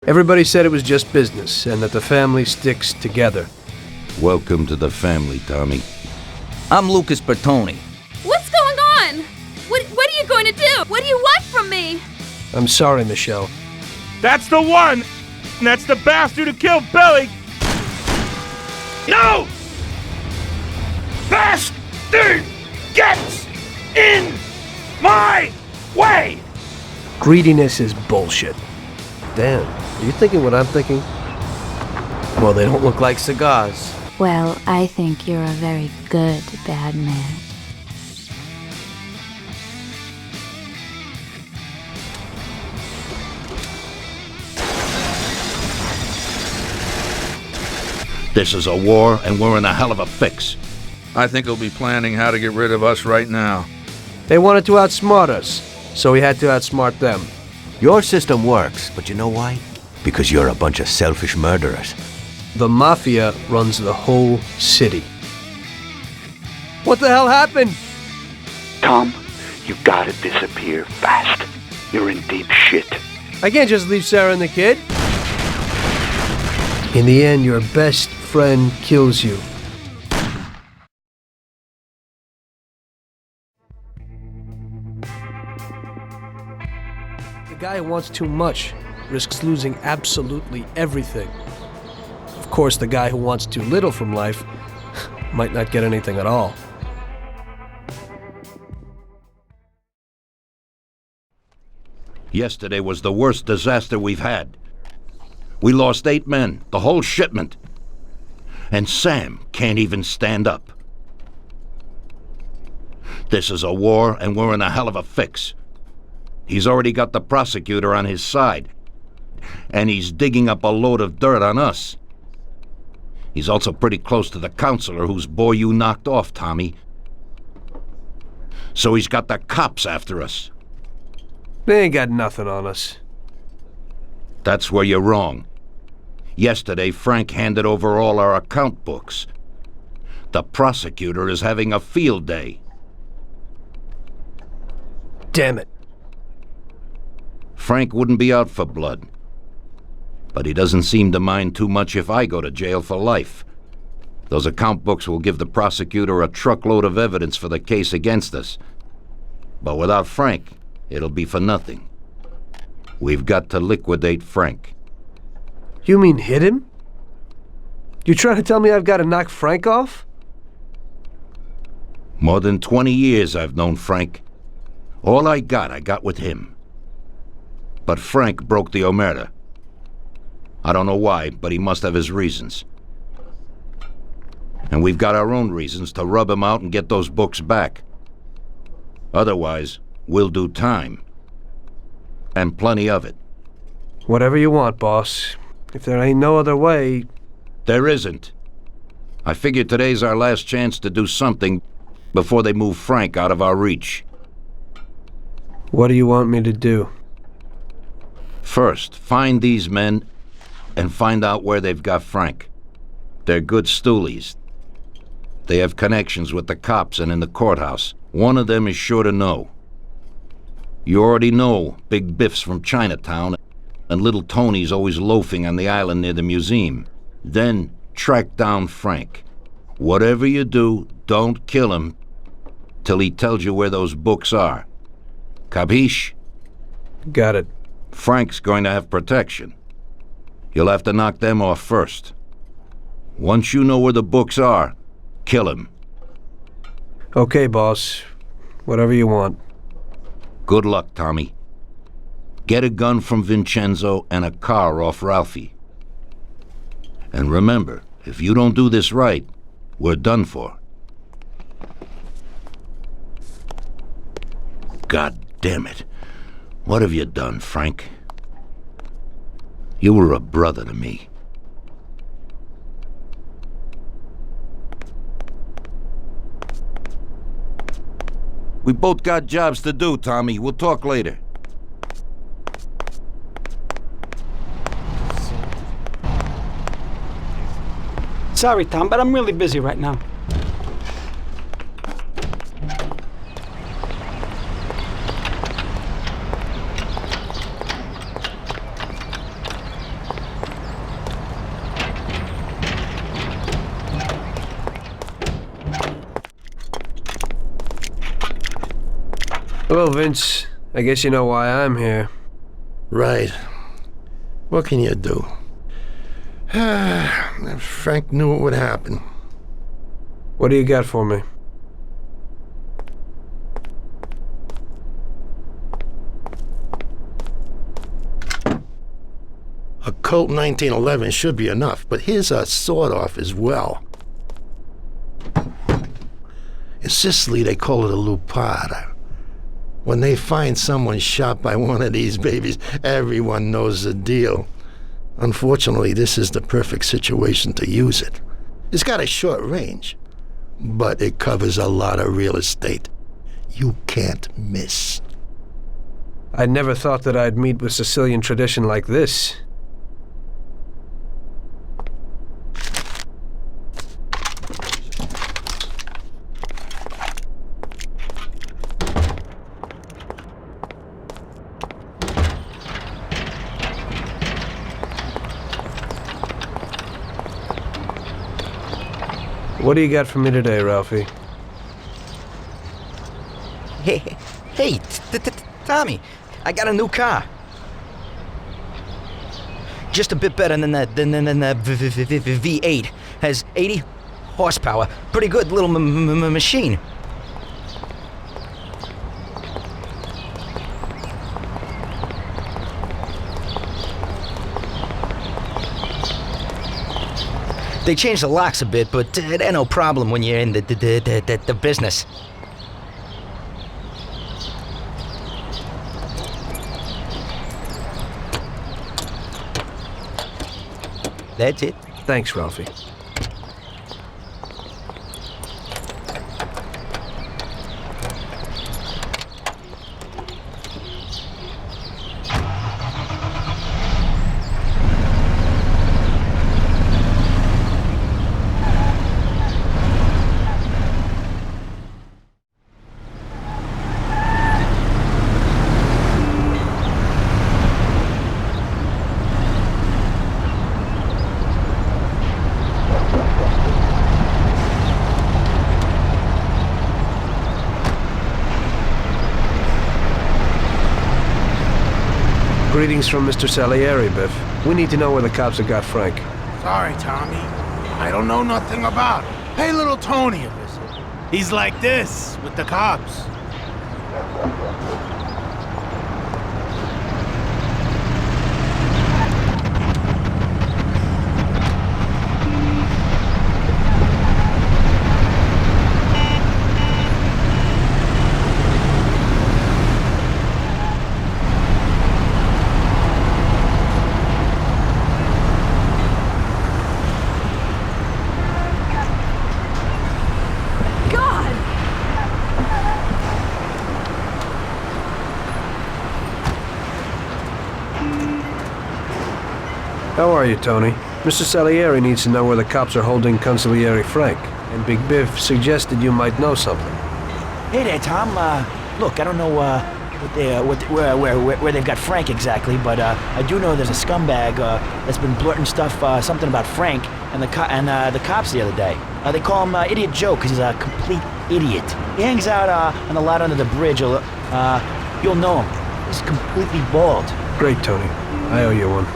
Everybody said it was just business, and that the family sticks together. Welcome to the family, Tommy. I'm Lucas Bertoni. What's going on? What are you going to do? What do you want from me? I'm sorry, Meixsell. That's the one! That's the bastard who killed Billy! No! Bastard gets in my way! Greediness is bullshit. Damn, are you thinking what I'm thinking? Well, they don't look like cigars. Well, I think you're a very good bad man. This is a war, and we're in a hell of a fix. I think he'll be planning how to get rid of us right now. They wanted to outsmart us, so we had to outsmart them. Your system works, but you know why? Because you're a bunch of selfish murderers. The Mafia runs the whole city. What the hell happened? Tom, you gotta disappear fast. You're in deep shit. I can't just leave Sarah and the kid. In the end, your best friend kills you. The guy who wants too much risks losing absolutely everything. Of course, the guy who wants too little from life might not get anything at all. Yesterday was the worst disaster we've had. We lost 8 men, the whole shipment. And Sam can't even stand up. This is a war, and we're in a hell of a fix. He's already got the prosecutor on his side, and he's digging up a load of dirt on us. He's also pretty close to the counselor whose boy you knocked off, Tommy. So he's got the cops after us. They ain't got nothing on us. That's where you're wrong. Yesterday, Frank handed over all our account books. The prosecutor is having a field day. Damn it. Frank wouldn't be out for blood. But he doesn't seem to mind too much if I go to jail for life. Those account books will give the prosecutor a truckload of evidence for the case against us. But without Frank, it'll be for nothing. We've got to liquidate Frank. You mean hit him? You trying to tell me I've got to knock Frank off? More than 20 years I've known Frank. All I got with him. But Frank broke the Omerta. I don't know why, but he must have his reasons. And we've got our own reasons to rub him out and get those books back. Otherwise, we'll do time. And plenty of it. Whatever you want, boss. If there ain't no other way... There isn't. I figure today's our last chance to do something before they move Frank out of our reach. What do you want me to do? First, find these men and find out where they've got Frank. They're good stoolies. They have connections with the cops and in the courthouse. One of them is sure to know. You already know Big Biff's from Chinatown, and Little Tony's always loafing on the island near the museum. Then track down Frank. Whatever you do, don't kill him till he tells you where those books are. Capiche? Got it. Frank's going to have protection. You'll have to knock them off first. Once you know where the books are, kill him. Okay, boss. Whatever you want. Good luck, Tommy. Get a gun from Vincenzo and a car off Ralphie. And remember, if you don't do this right, we're done for. God damn it. What have you done, Frank? You were a brother to me. We both got jobs to do, Tommy. We'll talk later. Sorry, Tom, but I'm really busy right now. Hello, Vince. I guess you know why I'm here. Right. What can you do? Frank knew it would happen. What do you got for me? A Colt 1911 should be enough, but here's a sawed-off as well. In Sicily, they call it a lupara. When they find someone shot by one of these babies, everyone knows the deal. Unfortunately, this is the perfect situation to use it. It's got a short range, but it covers a lot of real estate. You can't miss. I never thought that I'd meet with Sicilian tradition like this. What do you got for me today, Ralphie? Hey, Tommy, I got a new car. Just a bit better than the V8. Has 80 horsepower. Pretty good little machine. They changed the locks a bit, but it ain't no problem when you're in the business. That's it. Thanks, Ralphie. Greetings from Mr. Salieri, Biff. We need to know where the cops have got Frank. Sorry, Tommy. I don't know nothing about it. Pay little Tony a visit. He's like this, with the cops. How are you, Tony? Mr. Salieri needs to know where the cops are holding Consigliere Frank, and Big Biff suggested you might know something. Hey there, Tom. Look, I don't know where they've got Frank exactly, but I do know there's a scumbag that's been blurting stuff, something about Frank and the cops the other day. They call him Idiot Joe because he's a complete idiot. He hangs out on the lot under the bridge. You'll know him. He's completely bald. Great, Tony. I owe you one.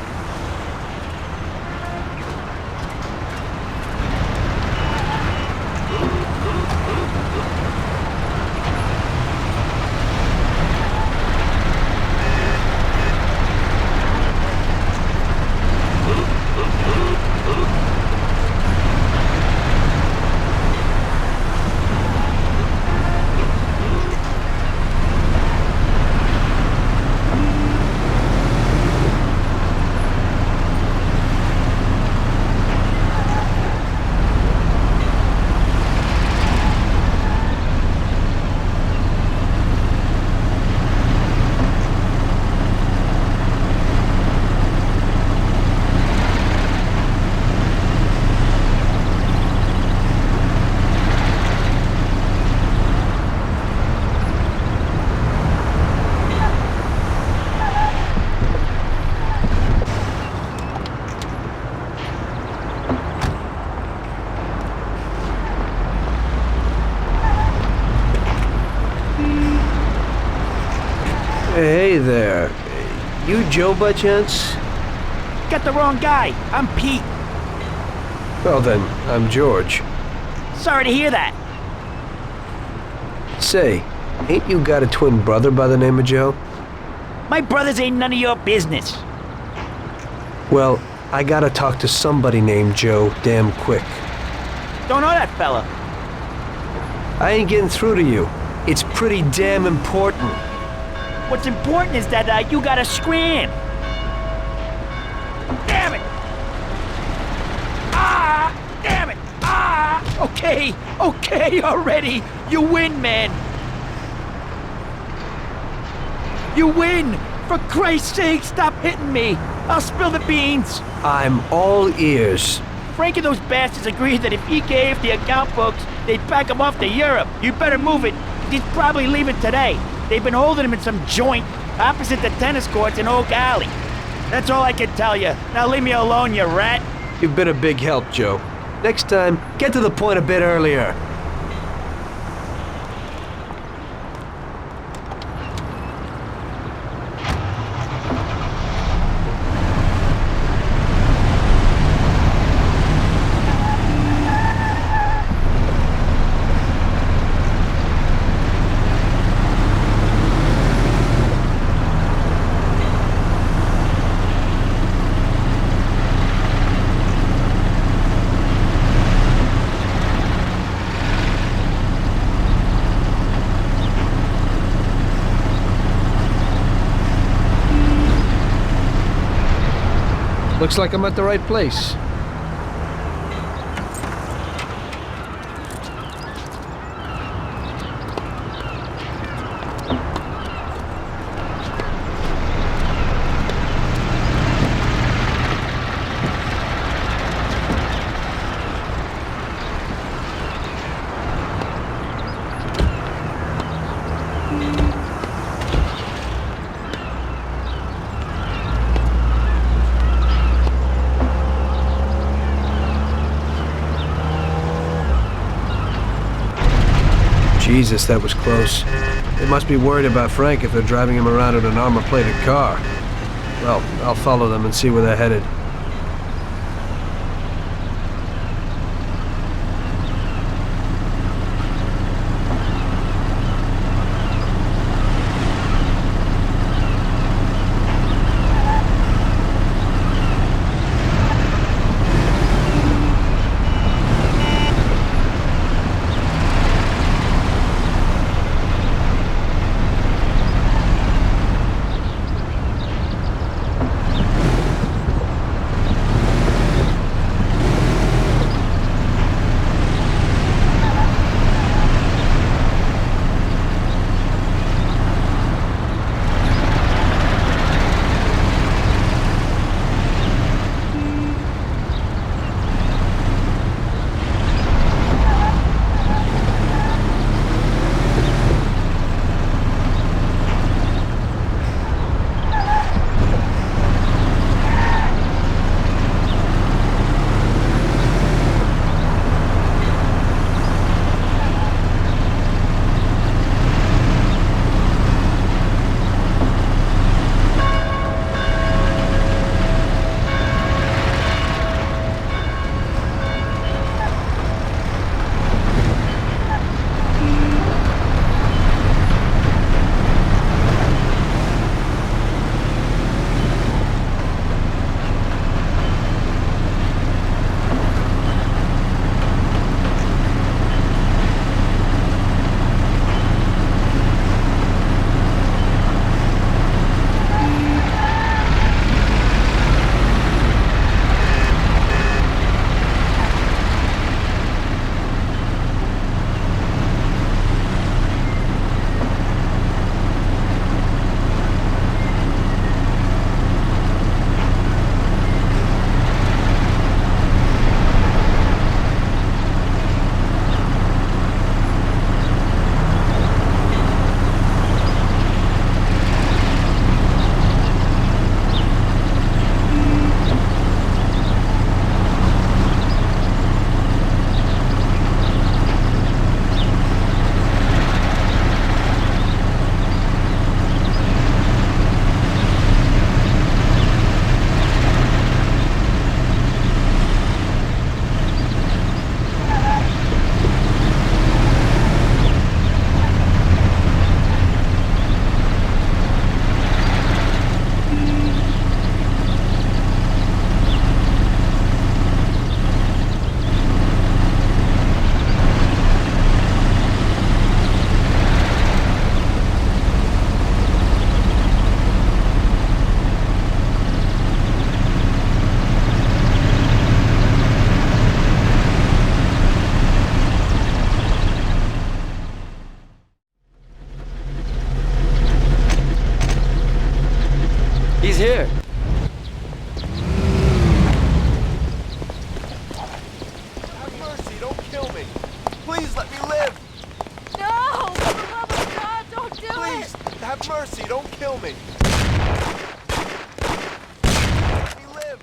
Hey there. You Joe by chance? Got the wrong guy. I'm Pete. Well then, I'm George. Sorry to hear that. Say, ain't you got a twin brother by the name of Joe? My brothers ain't none of your business. Well, I gotta talk to somebody named Joe damn quick. Don't know that fella. I ain't getting through to you. It's pretty damn important. What's important is that you gotta scram. Damn it! Ah! Damn it! Ah! Okay, already. You win, man. You win! For Christ's sake, stop hitting me! I'll spill the beans! I'm all ears. Frank and those bastards agreed that if he gave the account books, they'd pack him off to Europe. You better move it. He's probably leaving today. They've been holding him in some joint opposite the tennis courts in Oak Alley. That's all I can tell you. Now leave me alone, you rat. You've been a big help, Joe. Next time, get to the point a bit earlier. Looks like I'm at the right place. Jesus, that was close. They must be worried about Frank if they're driving him around in an armor-plated car. Well, I'll follow them and see where they're headed. Please let me live! No! For the love of God, don't do Please, it! have mercy, don't kill me! Let me live!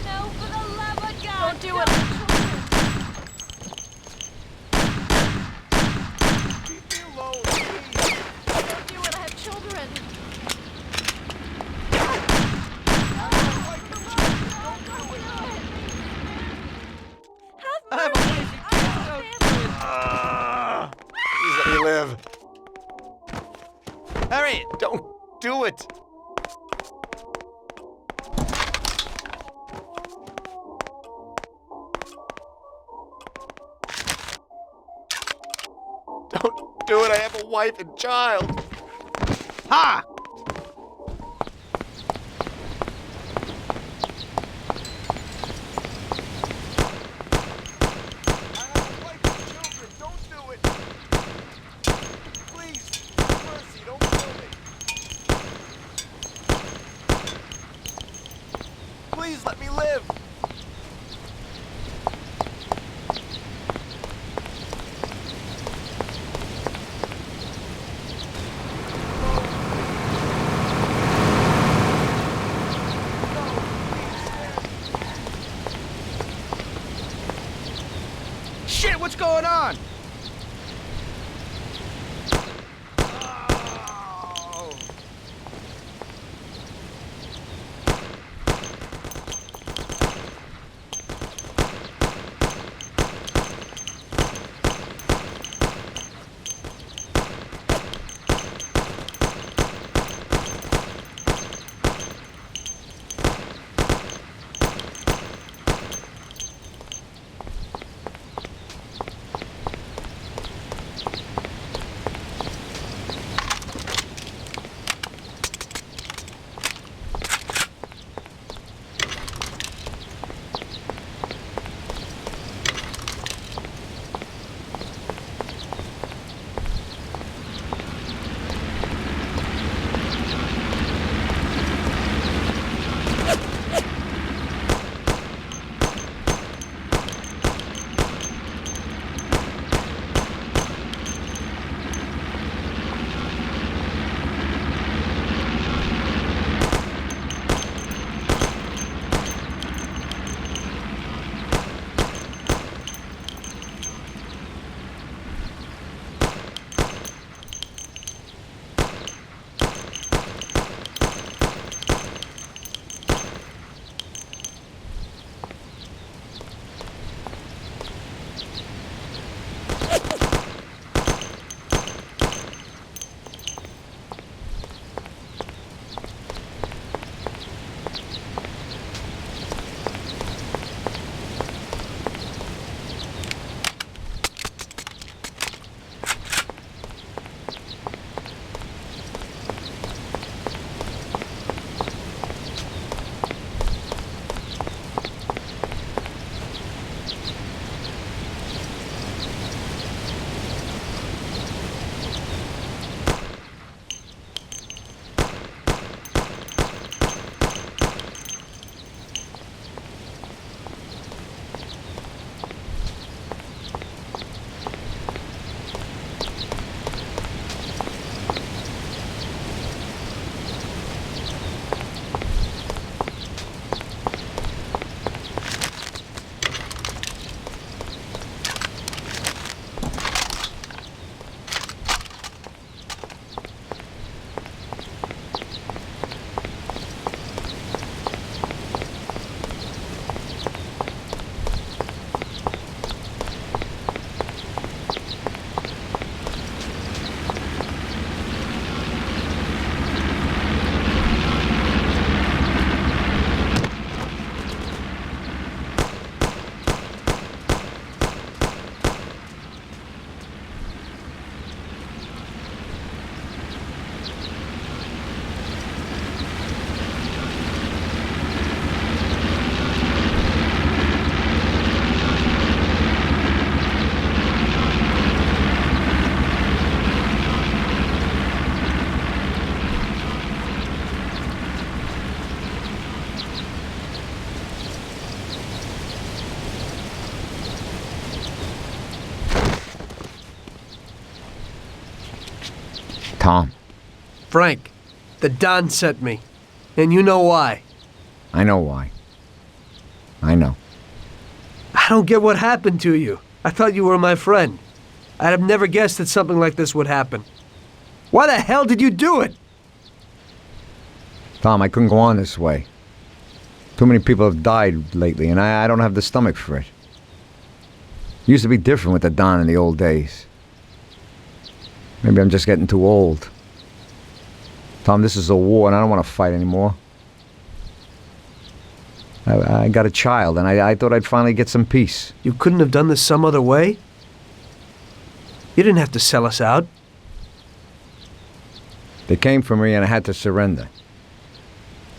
No, for the love of God! Don't do it! Leave me alone, please! Don't do it, I have children! I have a wife and kids, don't do it! Please let me live. Harriet, don't do it! Don't do it, I have a wife and child! Ha! Please let me live! Shit, what's going on? Tom. Frank, the Don sent me. And you know why. I know why. I know. I don't get what happened to you. I thought you were my friend. I'd have never guessed that something like this would happen. Why the hell did you do it? Tom, I couldn't go on this way. Too many people have died lately, and I don't have the stomach for it. It used to be different with the Don in the old days. Maybe I'm just getting too old. Tom, this is a war, and I don't want to fight anymore. I got a child, and I thought I'd finally get some peace. You couldn't have done this some other way? You didn't have to sell us out. They came for me, and I had to surrender.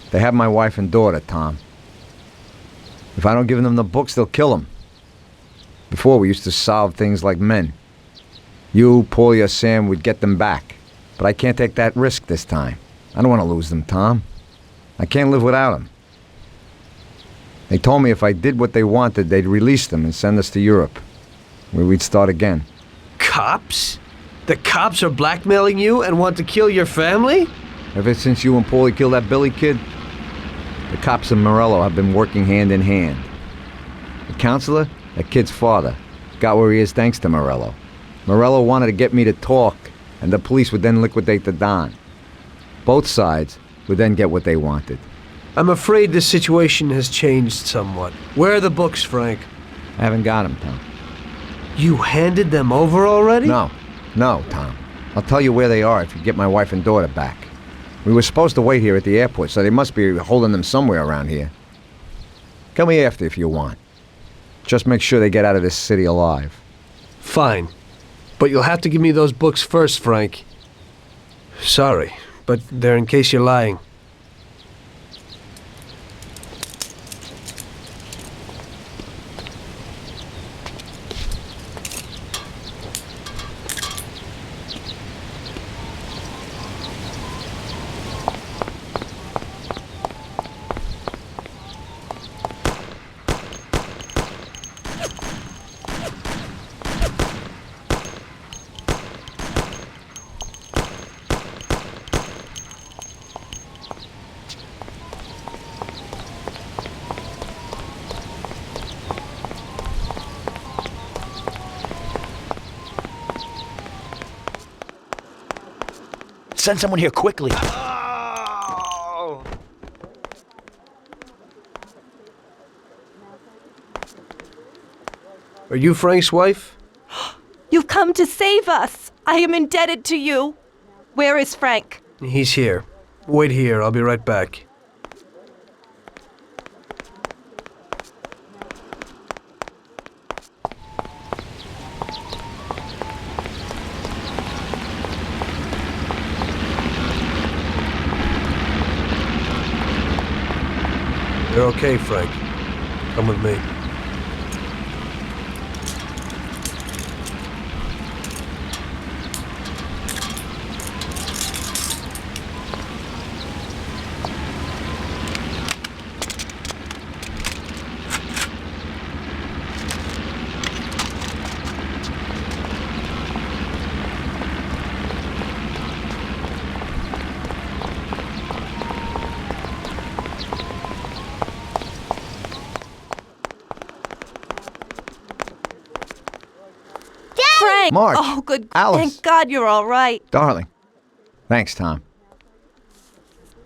They have my wife and daughter, Tom. If I don't give them the books, they'll kill them. Before, we used to solve things like men. You, Paulie, or Sam would get them back. But I can't take that risk this time. I don't want to lose them, Tom. I can't live without them. They told me if I did what they wanted, they'd release them and send us to Europe, where we'd start again. Cops? The cops are blackmailing you and want to kill your family? Ever since you and Paulie killed that Billy kid, the cops and Morello have been working hand in hand. The counselor, that kid's father, got where he is thanks to Morello. Morello wanted to get me to talk, and the police would then liquidate the Don. Both sides would then get what they wanted. I'm afraid this situation has changed somewhat. Where are the books, Frank? I haven't got them, Tom. You handed them over already? No, Tom. I'll tell you where they are if you get my wife and daughter back. We were supposed to wait here at the airport, so they must be holding them somewhere around here. Come me after if you want. Just make sure they get out of this city alive. Fine. But you'll have to give me those books first, Frank. Sorry, but they're in case you're lying. Send someone here quickly. Oh. Are you Frank's wife? You've come to save us. I am indebted to you. Where is Frank? He's here. Wait here. I'll be right back. You're okay, Frank. Come with me. Frank! Marge! Oh, good. Alice! Thank God you're all right. Darling. Thanks, Tom.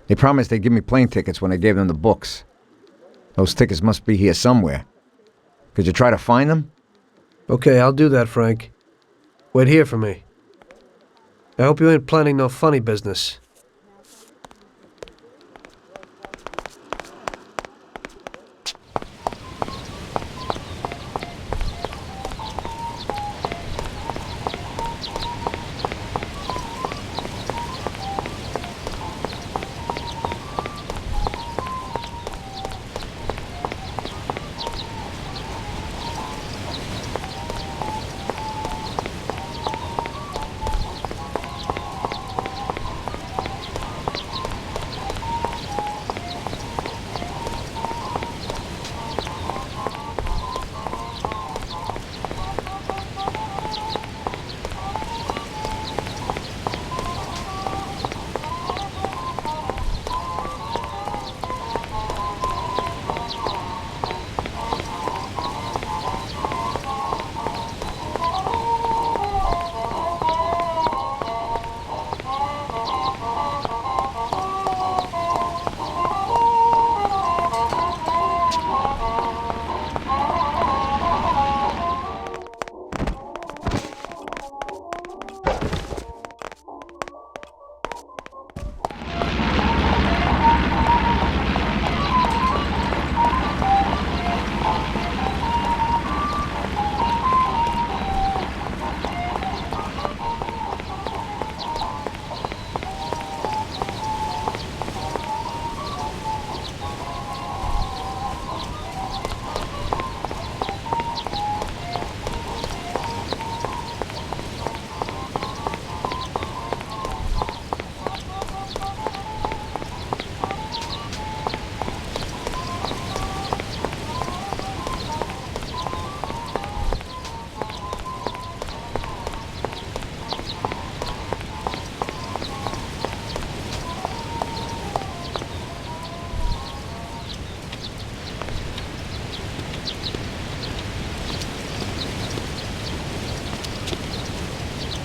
They promised they'd give me plane tickets when I gave them the books. Those tickets must be here somewhere. Could you try to find them? Okay, I'll do that, Frank. Wait here for me. I hope you ain't planning no funny business.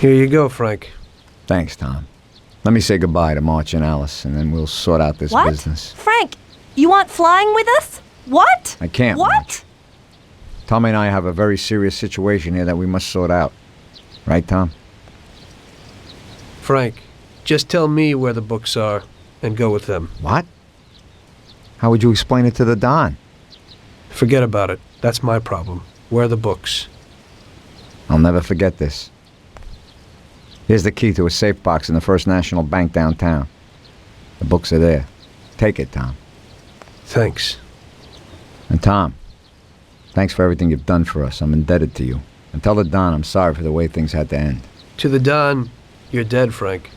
Here you go, Frank. Thanks, Tom. Let me say goodbye to March and Alice, and then we'll sort out this What? business. Frank, you aren't flying with us? What? I can't. What? March. Tommy and I have a very serious situation here that we must sort out. Right, Tom? Frank, just tell me where the books are and go with them. What? How would you explain it to the Don? Forget about it. That's my problem. Where are the books? I'll never forget this. Here's the key to a safe box in the First National Bank downtown. The books are there. Take it, Tom. Thanks. And Tom, thanks for everything you've done for us. I'm indebted to you. And tell the Don I'm sorry for the way things had to end. To the Don, you're dead, Frank.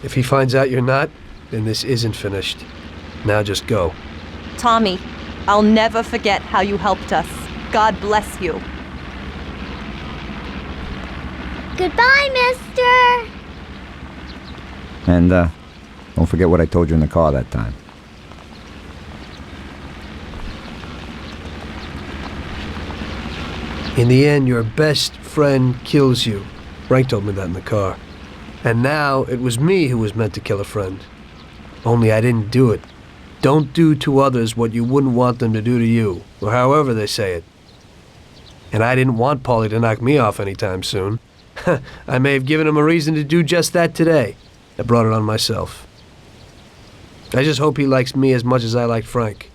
If he finds out you're not, then this isn't finished. Now just go. Tommy, I'll never forget how you helped us. God bless you. Goodbye, mister! And, don't forget what I told you in the car that time. In the end, your best friend kills you. Frank told me that in the car. And now it was me who was meant to kill a friend. Only I didn't do it. Don't do to others what you wouldn't want them to do to you, or however they say it. And I didn't want Paulie to knock me off anytime soon. I may have given him a reason to do just that today. I brought it on myself. I just hope he likes me as much as I liked Frank.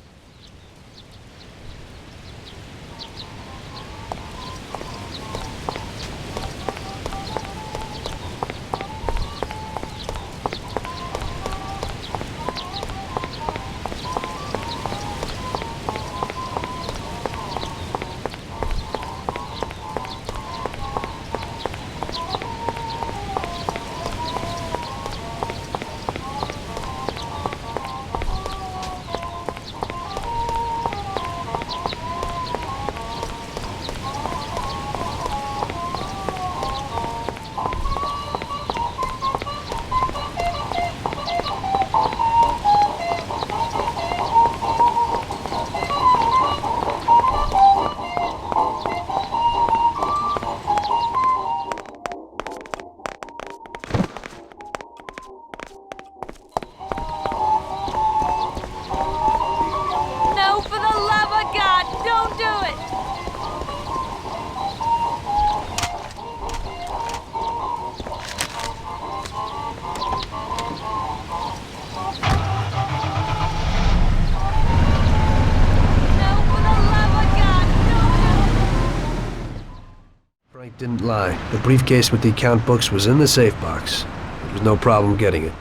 Didn't lie. The briefcase with the account books was in the safe box. There was no problem getting it.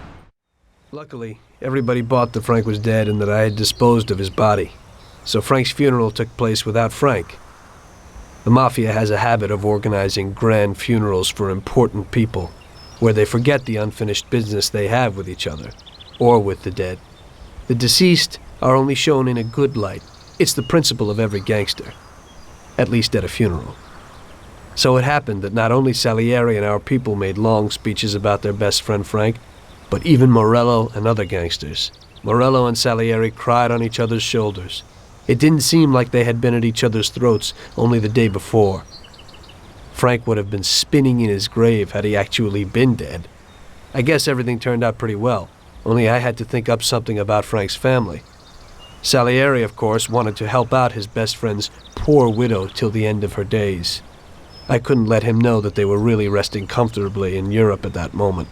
Luckily, everybody bought that Frank was dead and that I had disposed of his body. So Frank's funeral took place without Frank. The Mafia has a habit of organizing grand funerals for important people, where they forget the unfinished business they have with each other, or with the dead. The deceased are only shown in a good light. It's the principle of every gangster, at least at a funeral. So it happened that not only Salieri and our people made long speeches about their best friend Frank, but even Morello and other gangsters. Morello and Salieri cried on each other's shoulders. It didn't seem like they had been at each other's throats only the day before. Frank would have been spinning in his grave had he actually been dead. I guess everything turned out pretty well, only I had to think up something about Frank's family. Salieri, of course, wanted to help out his best friend's poor widow till the end of her days. I couldn't let him know that they were really resting comfortably in Europe at that moment.